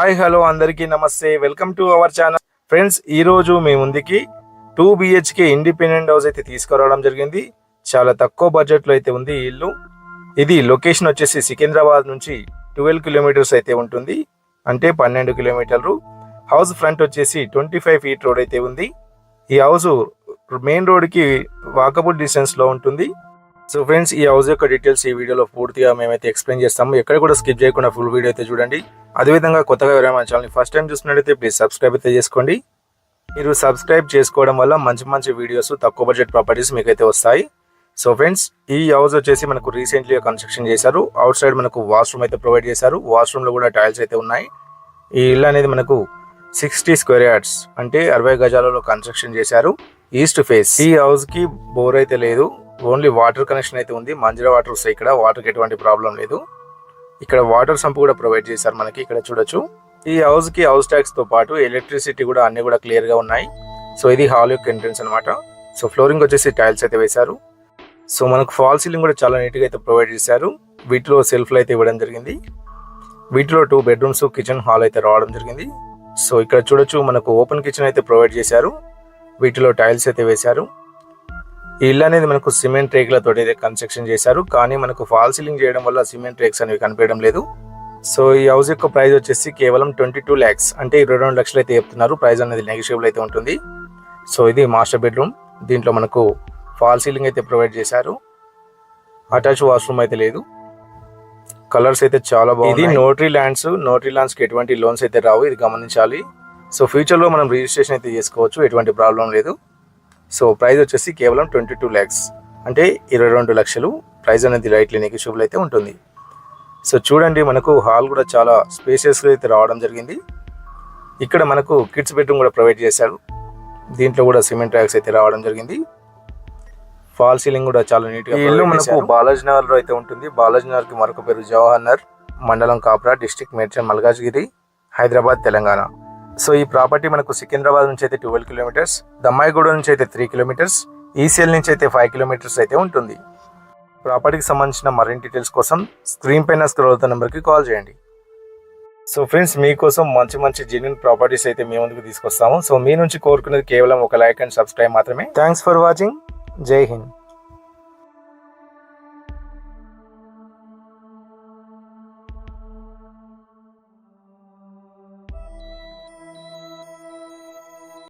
Hi hello అందరికీ నమస్తే, welcome to our channel. Friends, ఈ రోజు మీ ముందుకి 2 BHK ఇండిపెండెంట్ హౌస్ అయితే తీసుకురావడం జరిగింది. చాలా తక్కువ బడ్జెట్ లో అయితే ఉంది ఈ ఇల్లు. ఇది లొకేషన్ వచ్చేసి సికింద్రాబాద్ నుంచి 12 కిలోమీటర్స్ అయితే ఉంటుంది, అంటే 12 కిలోమీటర్లు. హౌస్ ఫ్రంట్ వచ్చేసి 25 ఫీట్ రోడ్ అయితే ఉంది. ఈ హౌస్ మెయిన్ రోడ్ కి వాకబుల్ డిస్టెన్స్ లో ఉంటుంది. సో ఫ్రెండ్స్, ఈ హౌస్ యొక్క డీటెయిల్స్ ఈ వీడియోలో పూర్తిగా మేమైతే ఎక్స్ప్లెయిన్ చేస్తాము. ఎక్కడ కూడా స్కిప్ చేయకుండా ఫుల్ వీడియో అయితే చూడండి. అదేవిధంగా కొత్తగా ఎవరైనా మన ఛానల్ని ఫస్ట్ టైం చూసినట్లయితే ప్లీజ్ సబ్స్క్రైబ్ అయితే చేసుకోండి. మీరు సబ్స్క్రైబ్ చేసుకోవడం వల్ల మంచి మంచి వీడియోస్, తక్కువ బడ్జెట్ ప్రాపర్టీస్ మీకైతే వస్తాయి. సో ఫ్రెండ్స్, ఈ హౌస్ వచ్చేసి మనకు రీసెంట్లీ కన్స్ట్రక్షన్ చేశారు. అవుట్ సైడ్ మనకు వాష్రూమ్ అయితే ప్రొవైడ్ చేశారు. వాష్రూమ్ లో కూడా టైల్స్ అయితే ఉన్నాయి. ఈ ఇల్లు అనేది మనకు 60 స్క్వేర్ యార్డ్స్ అంటే 60 గజాలలో కన్స్ట్రక్షన్ చేశారు. East face. ఈ హౌస్ కి బోర్ అయితే లేదు, ఓన్లీ వాటర్ కనెక్షన్ అయితే ఉంది. మంజీరా వాటర్ వస్తాయి. ఇక్కడ వాటర్కి ఎటువంటి ప్రాబ్లం లేదు. ఇక్కడ వాటర్ సంప్ కూడా ప్రొవైడ్ చేశారు మనకి, ఇక్కడ చూడొచ్చు. ఈ హౌస్ కి హౌస్ ట్యాక్స్ తో పాటు ఎలక్ట్రిసిటీ కూడా అన్ని కూడా క్లియర్ గా ఉన్నాయి. సో ఇది హాల్ యొక్క ఎంట్రన్స్ అనమాట. సో ఫ్లోరింగ్ వచ్చేసి టైల్స్ అయితే వేశారు. సో మనకు ఫాల్ సీలింగ్ కూడా చాలా నీట్ గా అయితే ప్రొవైడ్ చేశారు. వీటిలో సెల్ఫ్లు అయితే ఇవ్వడం జరిగింది. వీటిలో 2 బెడ్రూమ్స్, కిచెన్, హాల్ అయితే రావడం జరిగింది. సో ఇక్కడ చూడొచ్చు, మనకు ఓపెన్ కిచెన్ అయితే ప్రొవైడ్ చేశారు. వీటిలో టైల్స్ అయితే వేశారు. ఈ ఇల్లు అనేది మనకు సిమెంట్ రేకులతో అయితే కన్స్ట్రక్షన్ చేశారు, కానీ మనకు ఫాల్ సీలింగ్ చేయడం వల్ల సిమెంట్ రేక్స్ అనేవి కనిపించడం లేదు. సో ఈ హౌస్ యొక్క ప్రైస్ వచ్చేసి కేవలం 22 lakhs అంటే 22 లక్షలు అయితే చెప్తున్నారు. ప్రైస్ అనేది నెగోషియబుల్ అయితే ఉంటుంది. సో ఇది మాస్టర్ బెడ్రూమ్. దీంట్లో మనకు ఫాల్ సీలింగ్ అయితే ప్రొవైడ్ చేశారు. అటాచ్ వాష్రూమ్ అయితే లేదు. కలర్స్ అయితే చాలా బాగుంది. ఇది నోటరీ ల్యాండ్స్ కి ఎటువంటి లోన్స్ అయితే రావు, ఇది గమనించాలి. సో ఫ్యూచర్ లో మనం రిజిస్ట్రేషన్ అయితే చేసుకోవచ్చు, ఎటువంటి ప్రాబ్లం లేదు. సో ప్రైస్ వచ్చేసి కేవలం 22 lakhs అంటే 22 లక్షలు. ప్రైస్ అనేది రైట్లీ నెగోషియబుల్ అయితే ఉంటుంది. సో చూడండి, మనకు హాల్ కూడా చాలా స్పేసియస్గా అయితే రావడం జరిగింది. ఇక్కడ మనకు కిడ్స్ బెడ్రూమ్ కూడా ప్రొవైడ్ చేశారు. దీంట్లో కూడా సిమెంట్ ర్యాక్స్ అయితే రావడం జరిగింది. ఫాల్ సీలింగ్ కూడా చాలా నీట్గా. ఈ ఇల్లు మనకు బాలాజీ నగర్ లో అయితే ఉంటుంది. బాలాజీ నగర్ కి మరొక పేరు జవహర్ నగర్, మండలం కాప్రా, డిస్ట్రిక్ట్ మేడ్చల్ మల్కాజ్గిరి, హైదరాబాద్, తెలంగాణ. సో ఈ ప్రాపర్టీ మనకు సికింద్రాబాద్ నుంచి అయితే 12 కిలోమీటర్స్, దమ్మాయిగూడ నుంచి అయితే 3 కిలోమీటర్స్, ఈసీఎల్ నుంచి అయితే 5 కిలోమీటర్స్ అయితే ఉంటుంది. ప్రాపర్టీకి సంబంధించిన మరిన్ని డీటెయిల్స్ కోసం స్క్రీన్ పైన స్క్రోల్ అవుతున్న నెంబర్కి కాల్ చేయండి. సో ఫ్రెండ్స్, మీకోసం మంచి మంచి జెన్యూన్ ప్రాపర్టీస్ అయితే మీ ముందుకు తీసుకొస్తాము. సో మీ నుంచి కోరుకునేది కేవలం ఒక లైక్ అండ్ సబ్స్క్రైబ్ మాత్రమే. Thanks for watching. జై హింద్.